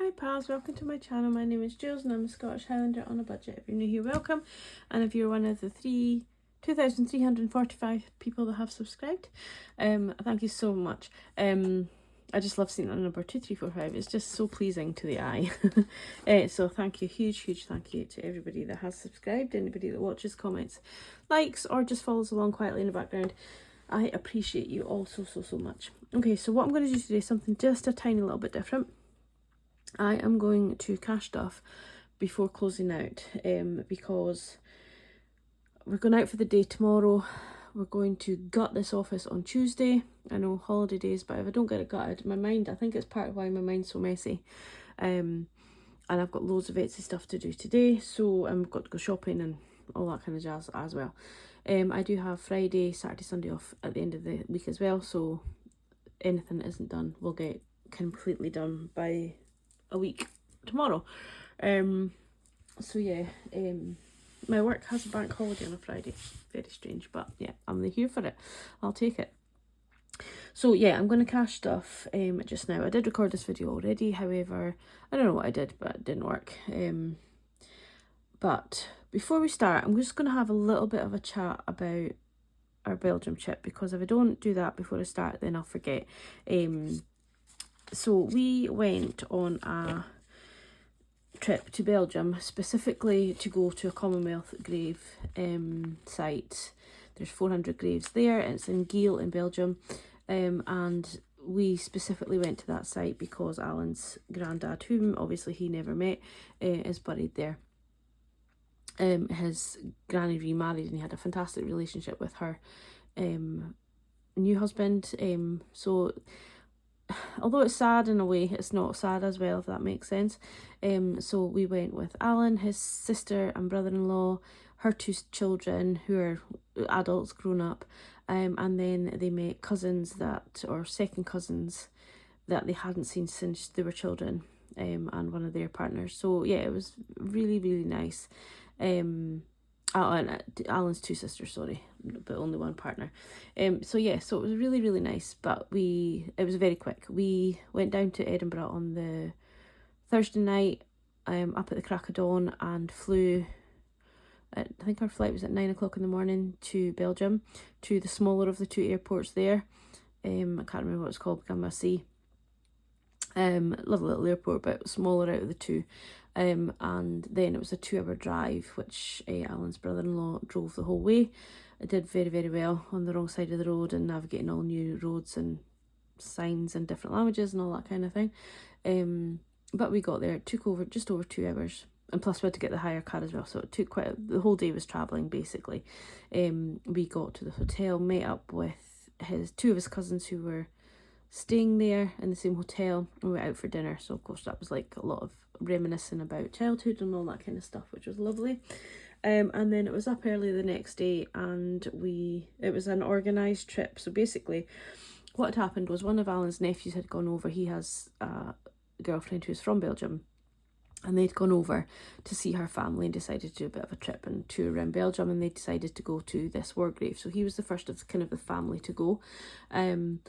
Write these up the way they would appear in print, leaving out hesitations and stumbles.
Hi pals, welcome to my channel. My name is Julz and I'm a Scottish Highlander on a budget. If you're new here, welcome. And if you're one of the 2,345 people that have subscribed, thank you so much. I just love seeing that number 2345. It's just so pleasing to the eye. So thank you, huge thank you to everybody that has subscribed, anybody that watches, comments, likes, or just follows along quietly in the background. I appreciate you all so much. Okay, so what I'm going to do today is something just a tiny little bit different. I am going to cash stuff before closing out because we're going out for the day tomorrow. We're going to gut this office on Tuesday. I know holiday days, but if I don't get it gutted, my mind, I think it's part of why my mind's so messy. And I've got loads of Etsy stuff to do today, so I've got to go shopping and all that kind of jazz as well. I do have Friday, Saturday, Sunday off at the end of the week as well, so anything that isn't done will get completely done by a week tomorrow. So yeah, my work has a bank holiday on a Friday. Very strange, but yeah, I'm here for it. I'll take it. So yeah, I'm going to cash stuff just now. I did record this video already, however, I don't know what I did, but it didn't work. But before we start, I'm just going to have a little bit of a chat about our Belgium trip, because if I don't do that before I start, then I'll forget. So we went on a trip to Belgium, specifically to go to a Commonwealth grave site. There's 400 graves there, and it's in Giel in Belgium. And we specifically went to that site because Alan's granddad, whom obviously he never met, is buried there. His granny remarried and he had a fantastic relationship with her new husband. So although it's sad in a way, it's not sad as well, if that makes sense. So we went with Alan, his sister and brother-in-law, her two children who are adults, grown up, and then they met cousins or second cousins that they hadn't seen since they were children, and one of their partners. So yeah, it was really nice. And Alan's two sisters, sorry, but only one partner. So yeah, so it was really nice, but it was very quick. We went down to Edinburgh on the Thursday night, up at the crack of dawn, and flew, I think our flight was at 9 o'clock in the morning to Belgium, to the smaller of the two airports there. I can't remember what it's called, Gambassi. Lovely little airport, but smaller out of the two. And then it was a 2-hour drive, which Alan's brother-in-law drove the whole way. It did very well on the wrong side of the road and navigating all new roads and signs in different languages and all that kind of thing. But we got there. It took just over 2 hours, and plus we had to get the hire car as well, so it took the whole day was travelling basically. We got to the hotel, met up with two of his cousins who were staying there in the same hotel, and we went out for dinner. So of course that was like a lot of reminiscing about childhood and all that kind of stuff, which was lovely. And then it was up early the next day, and it was an organised trip. So basically what had happened was one of Alan's nephews had gone over. He has a girlfriend who's from Belgium, and they'd gone over to see her family and decided to do a bit of a trip and tour around Belgium, and they decided to go to this war grave. So he was the first of kind of the family to go, and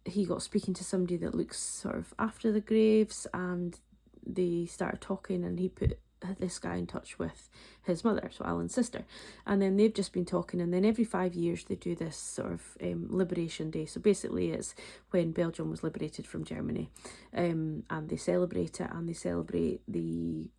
he got speaking to somebody that looks sort of after the graves, and they started talking, and he put this guy in touch with his mother, so Alan's sister, and then they've just been talking. And then every 5 years they do this sort of Liberation Day. So basically it's when Belgium was liberated from Germany, and they celebrate it, and they celebrate the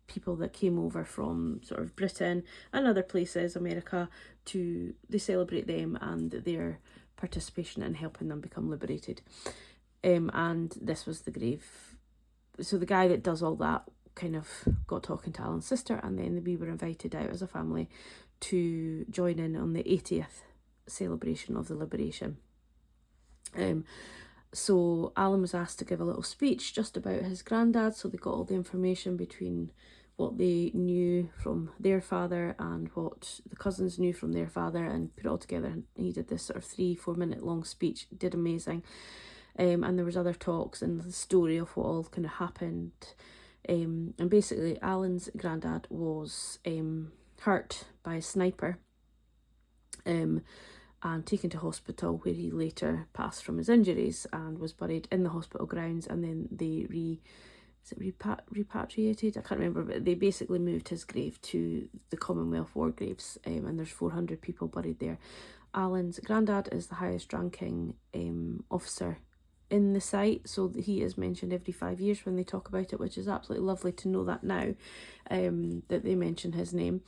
people that came over from sort of Britain and other places, America, they celebrate them and their participation in helping them become liberated. And this was the grave. So the guy that does all that kind of got talking to Alan's sister, and then we were invited out as a family to join in on the 80th celebration of the liberation. So Alan was asked to give a little speech just about his granddad, so they got all the information between what they knew from their father and what the cousins knew from their father, and put it all together. And he did this sort of 3-4 minute long speech. Did amazing. And there was other talks and the story of what all kind of happened. And basically Alan's granddad was hurt by a sniper, and and taken to hospital, where he later passed from his injuries and was buried in the hospital grounds. And then they repatriated? I can't remember, but they basically moved his grave to the Commonwealth War Graves, and there's 400 people buried there. Alan's granddad is the highest ranking officer in the site, so he is mentioned every 5 years when they talk about it, which is absolutely lovely to know that now, that they mention his name.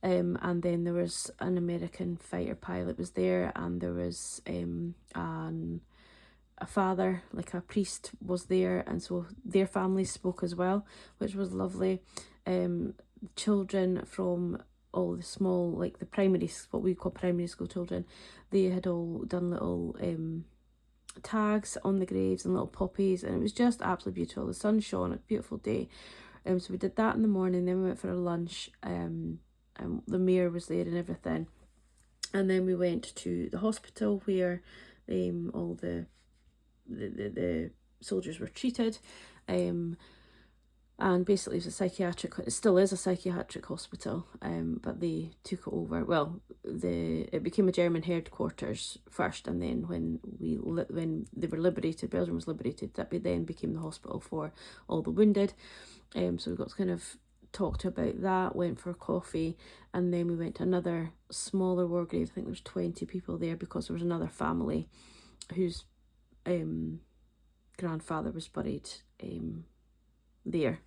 And then there was an American fighter pilot was there, and there was a father, like a priest, was there, and so their families spoke as well, which was lovely. Children from all the small, like the what we call primary school children, they had all done little tags on the graves and little poppies, and it was just absolutely beautiful. The sun shone, a beautiful day. So we did that in the morning, then we went for a lunch, and the mayor was there and everything, and then we went to the hospital where all the soldiers were treated, and basically it still is a psychiatric hospital, but they took it over. Well, it became a German headquarters first, and then when they were liberated, Belgium was liberated, that then became the hospital for all the wounded. So we got to kind of talk about that, went for coffee, and then we went to another smaller war grave. I think there was 20 people there, because there was another family whose grandfather was buried there.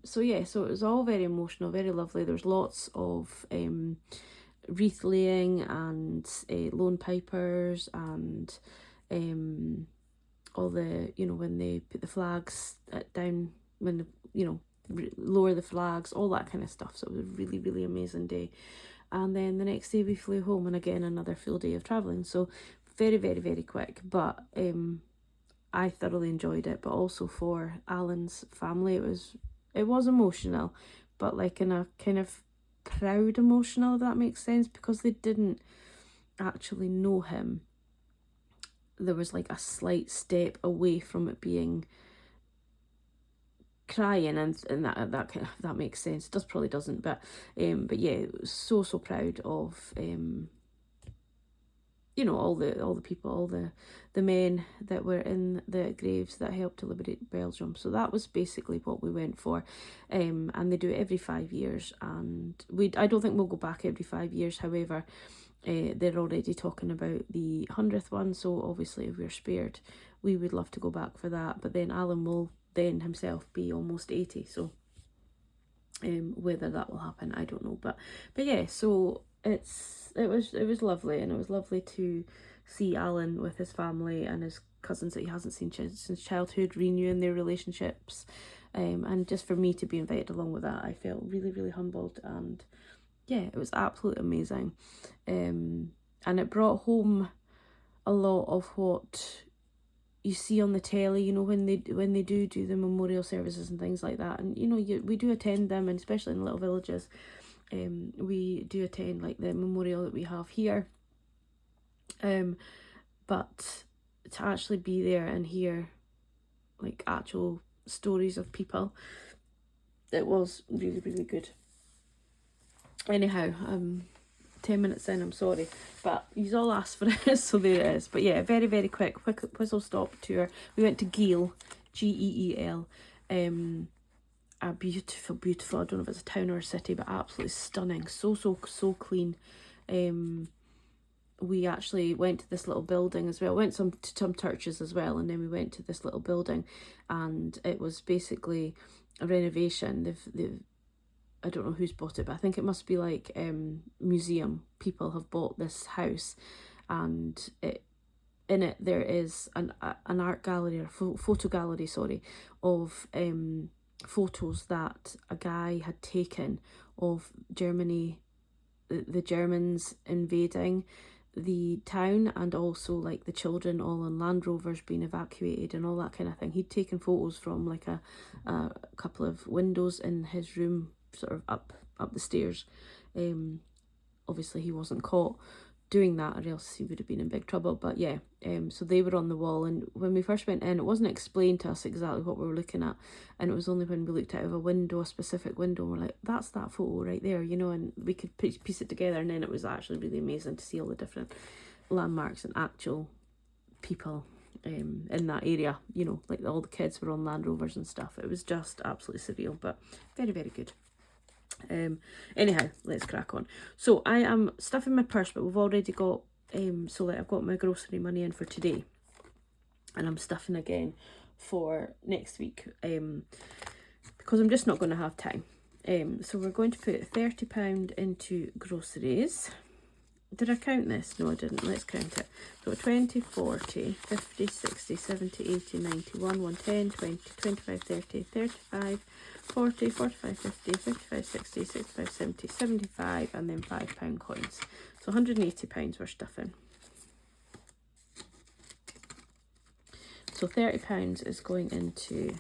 So it was all very emotional, very lovely. There was lots of wreath laying and lone pipers, and all the, when they put the flags down, when lower the flags, all that kind of stuff. So it was a really, really amazing day. And then the next day we flew home, and again another full day of travelling. So very, very, very quick, but I thoroughly enjoyed it. But also for Alan's family, it was emotional, but like in a kind of proud emotional, if that makes sense, because they didn't actually know him. There was like a slight step away from it being crying, and that makes sense. It probably doesn't, but yeah, so proud of all the people, all the men that were in the graves that helped to liberate Belgium. So that was basically what we went for, and they do it every 5 years, and I don't think we'll go back every 5 years. However, they're already talking about the 100th one, so obviously if we're spared, we would love to go back for that. But then Alan will then himself be almost 80, so whether that will happen, I don't know. But yeah, so it was lovely, and it was lovely to see Alan with his family and his cousins that he hasn't seen since childhood, renewing their relationships, and just for me to be invited along with that, I felt really, really humbled. And yeah, it was absolutely amazing, and it brought home a lot of what you see on the telly, when they do the memorial services and things like that. And we do attend them, and especially in little villages, we do attend like the memorial that we have here, but to actually be there and hear like actual stories of people, it was really, really good. Anyhow, 10 minutes in, I'm sorry, but you all asked for it, so there it is. But yeah, very, very quick whistle stop tour. We went to Geel, Geel, a beautiful, I don't know if it's a town or a city, but absolutely stunning, so clean. We actually went to this little building as well, went to some churches as well, and then we went to this little building, and it was basically a renovation. They've I don't know who's bought it, but I think it must be like museum people have bought this house, and in it there is an art gallery, or photo gallery, sorry, of photos that a guy had taken of Germany, the Germans invading the town, and also like the children all on Land Rovers being evacuated and all that kind of thing. He'd taken photos from like a couple of windows in his room, sort of up the stairs. Obviously he wasn't caught doing that, or else he would have been in big trouble. But yeah, so they were on the wall, and when we first went in, it wasn't explained to us exactly what we were looking at, and it was only when we looked out of a window, a specific window, and we're like, that's that photo right there, you know, and we could piece it together. And then it was actually really amazing to see all the different landmarks and actual people in that area, you know, like all the kids were on Land Rovers and stuff. It was just absolutely surreal, but very, very good. Anyhow, let's crack on. So I am stuffing my purse, but we've already got so like I've got my grocery money in for today, and I'm stuffing again for next week, because I'm just not going to have time. So we're going to put £30 into groceries. Did I count this? No, I didn't. Let's count it. So 20, 40, 50, 60, 70, 80, 90, 110, 20, 25, 30, 35, 40, 45, 50, 55, 60, 65, 70, 75, and then £5 coins. So £180 we're stuffing. So £30 is going into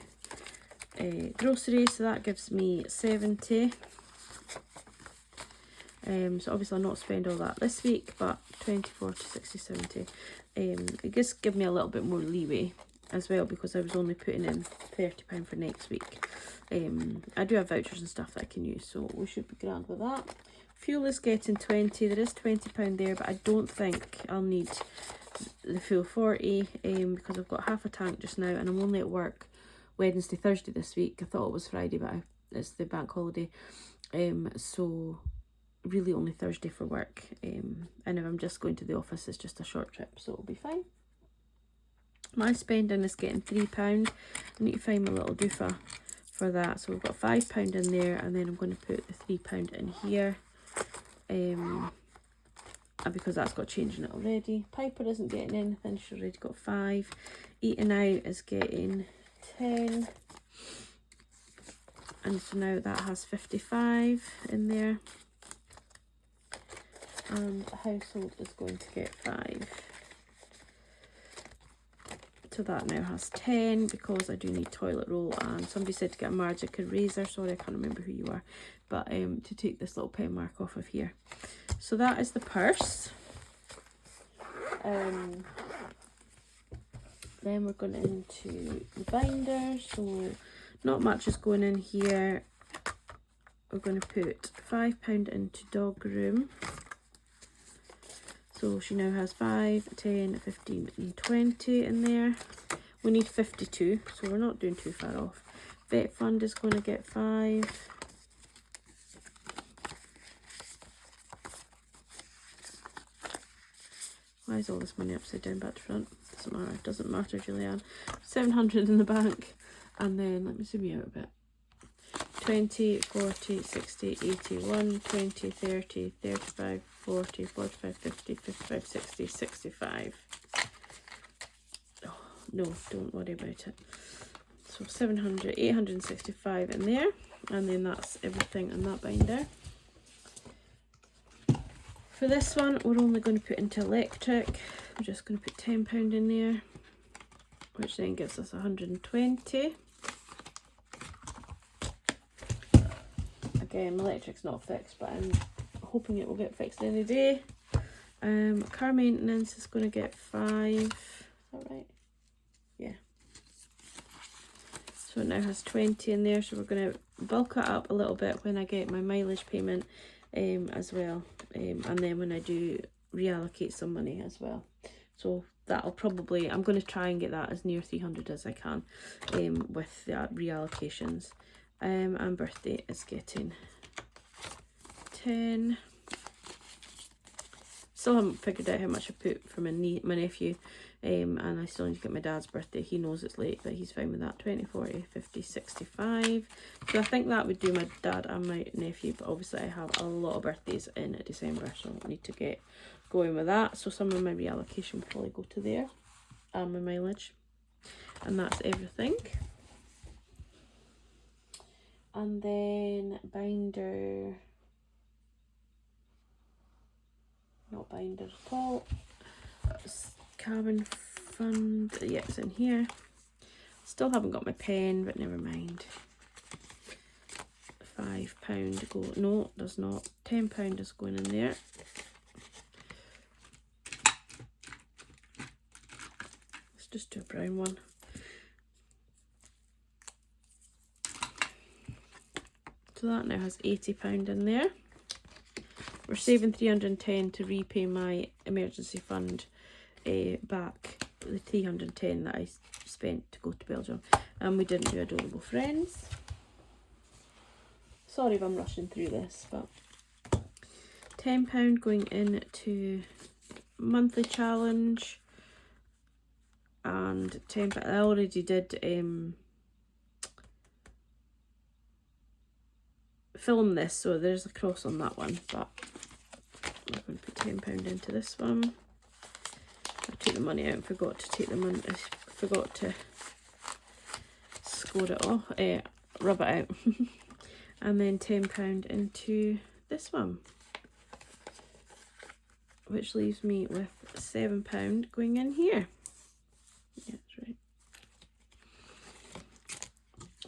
groceries, so that gives me 70. So obviously I'll not spend all that this week, but 20, 40, 60, 70. It just give me a little bit more leeway as well, because I was only putting in £30 for next week. I do have vouchers and stuff that I can use, so we should be grand with that. Fuel is getting 20. There is £20 there, but I don't think I'll need the full 40 because I've got half a tank just now, and I'm only at work Wednesday, Thursday this week. I thought it was Friday, but it's the bank holiday. So really only Thursday for work, and if I'm just going to the office, it's just a short trip, so it'll be fine. My spending is getting £3. I need to find my little doofa for that, so we've got £5 in there, and then I'm going to put the £3 in here, and because that's got change in it already. Piper isn't getting anything, she's already got 5. Eating out is getting 10, and so now that has 55 in there. And household is going to get 5. So that now has 10, because I do need toilet roll, and somebody said to get a magic eraser. Sorry, I can't remember who you are, but to take this little pen mark off of here. So that is the purse. Then we're going into the binder, so not much is going in here. We're going to put £5 into dog room. So she now has 5, 10, 15 and 20 in there. We need 52, so we're not doing too far off. Vet fund is going to get 5. Why is all this money upside down back to front? Doesn't matter, doesn't matter, Julianne. 700 in the bank. And then, let me zoom you out a bit. 20, 40, 60, 80, 1, 20, 30, 35, 40, 45, 50, 55, 60, 65. Oh, no, don't worry about it. So 700, 865 in there. And then that's everything in that binder. For this one, we're only going to put into electric. I'm just going to put £10 in there, which then gives us 120. Again, electric's not fixed, but I'm hoping it will get fixed any day. Car maintenance is going to get 5. Is that right? Yeah. So it now has 20 in there, so we're going to bulk it up a little bit when I get my mileage payment as well, and then when I do reallocate some money as well. So that'll probably, I'm going to try and get that as near 300 as I can with the reallocations. And birthday is getting 10. Still haven't figured out how much I put for my nephew, and I still need to get my dad's birthday. He knows it's late, but he's fine with that. 20, 40, 50, 65. So I think that would do my dad and my nephew, but obviously I have a lot of birthdays in December, so I need to get going with that. So some of my reallocation will probably go to there, and my mileage, and that's everything. And then binder, not binder at all, cabin fund, yeah, it's in here. Still haven't got my pen, but never mind. £5 go, no, does not. £10 is going in there. Just do a brown one. So that now has £80 in there. We're saving £310 to repay my emergency fund back, the £310 that I spent to go to Belgium. And we didn't do Adorable Friends. Sorry if I'm rushing through this, but £10 going into monthly challenge, and £10. I already did film this, so there's a cross on that one, but I'm going to put £10 into this one. I took the money out and forgot to take the money. I forgot to score it off, rub it out. And then £10 into this one, which leaves me with £7 going in here. Yeah, that's right.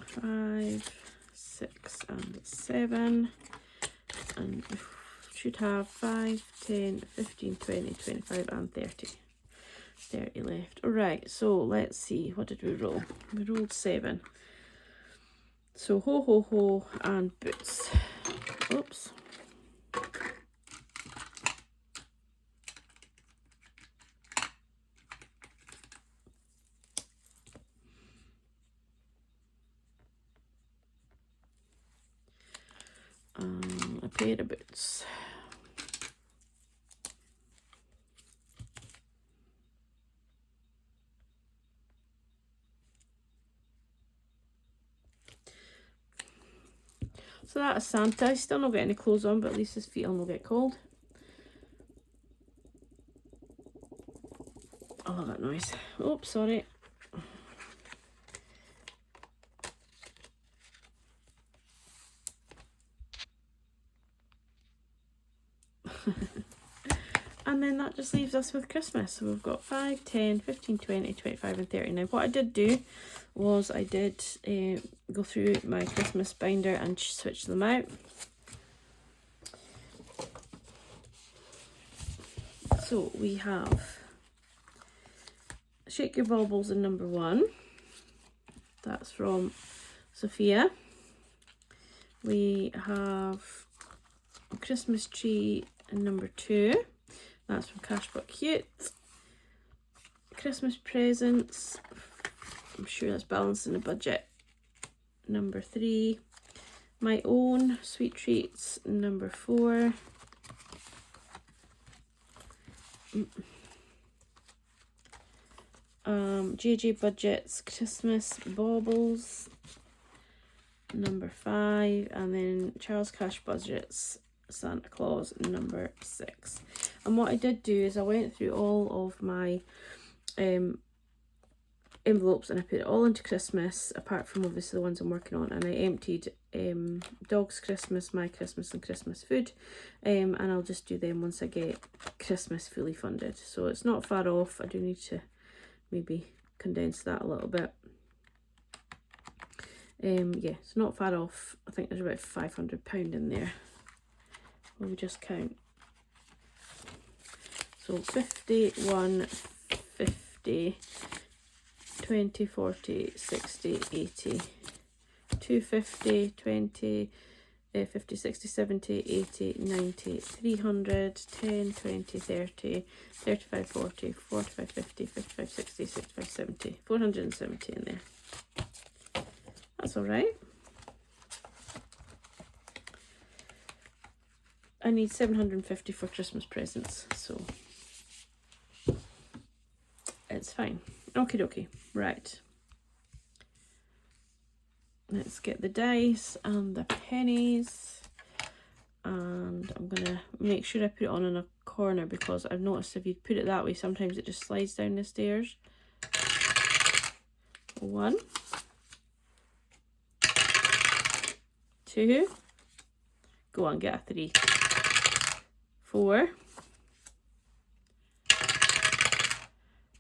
5, 6 and 7, and we should have 5, 10, 15, 20, 25 and 30. 30 left. Alright, so let's see, what did we roll? We rolled 7. So ho ho ho and boots. Oops. A pair of boots. So that is Santa. He's still not got any clothes on, but at least his feet will not get cold. I love that noise. Oops, sorry. And then that just leaves us with Christmas. So we've got 5, 10, 15, 20, 25 and 30. Now what I did do was I did go through my Christmas binder and switch them out. So we have Shake Your Baubles in number 1. That's from Sophia. We have Christmas Tree in number 2. That's from Cash But Cute. Christmas Presents, I'm sure that's balancing the budget, number 3. My Own Sweet Treats, number 4. JJ Budget's Christmas Baubles, number 5. And then Charles Cash Budget's Santa Claus, number 6. And what I did do is I went through all of my envelopes and I put it all into Christmas, apart from obviously the ones I'm working on, and I emptied Dog's Christmas, My Christmas and Christmas Food, and I'll just do them once I get Christmas fully funded. So it's not far off. I do need to maybe condense that a little bit. Yeah, it's not far off. I think there's about £500 in there. We'll just count. So 50, 1, 50, 20, 40, 60, 80, 250, 20, 50, 60, 70, 80, 90, 300, 10, 20, 30, 35, 40, 45, 50, 55, 60, 65, 70, 470 in there. That's all right. I need 750 for Christmas presents, so it's fine. Okie dokie. Right. Let's get the dice and the pennies. And I'm going to make sure I put it on in a corner, because I've noticed if you put it that way, sometimes it just slides down the stairs. 1, 2. Go on, get a 3. 4.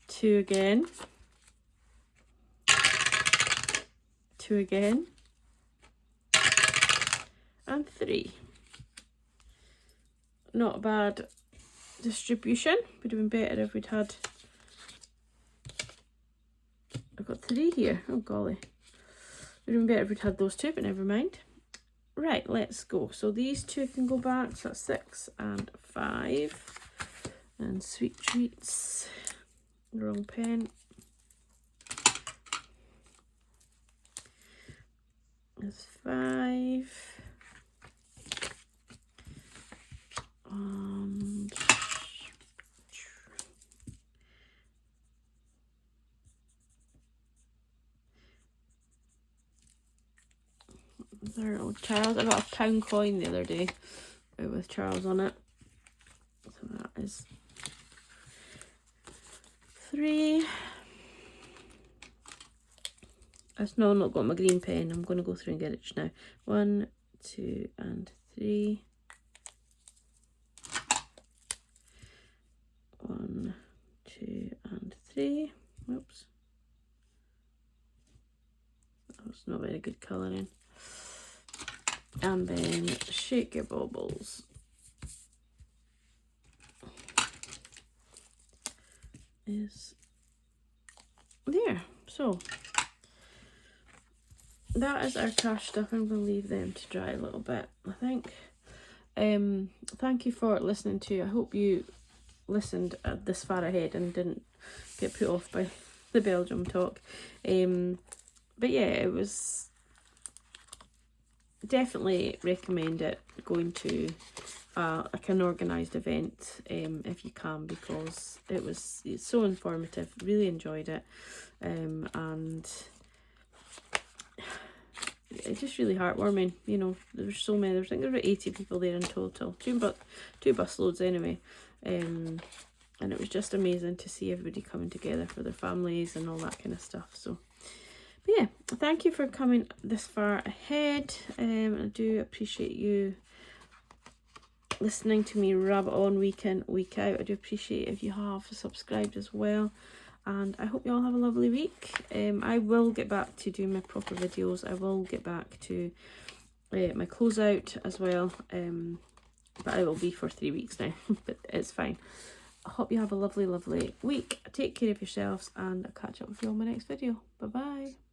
2 again. 2 again. And 3. Not a bad distribution. Would have been better if we'd had I've got 3 here. Oh golly. Would have been better if we'd had those 2, but never mind. Right, let's go. So these 2 can go back. So that's 6 and 5. And sweet treats. Wrong pen. That's 5. And there, old Charles. I got a £1 coin the other day with Charles on it. So that is 3. No, I'm not got my green pen. I'm going to go through and get it just now. 1, 2, and 3. 1, 2, and 3. Oops. That was not very good colouring. And then shake your baubles. Is there. So that is our cash stuff. I'm going to leave them to dry a little bit, I think. Thank you for listening to. I hope you listened this far ahead and didn't get put off by the Belgium talk. But yeah, it was definitely recommend it, going to like an organised event if you can, because it's so informative. Really enjoyed it, and it's just really heartwarming. You know, there were so many. I think there were 80 people there in total, two bus loads anyway, and it was just amazing to see everybody coming together for their families and all that kind of stuff. So, but yeah, thank you for coming this far ahead. I do appreciate you listening to me rabbit on week in, week out. I do appreciate if you have subscribed as well. And I hope you all have a lovely week. I will get back to doing my proper videos. I will get back to my closeout as well. But it will be for 3 weeks now. But it's fine. I hope you have a lovely, lovely week. Take care of yourselves, and I'll catch up with you on my next video. Bye-bye.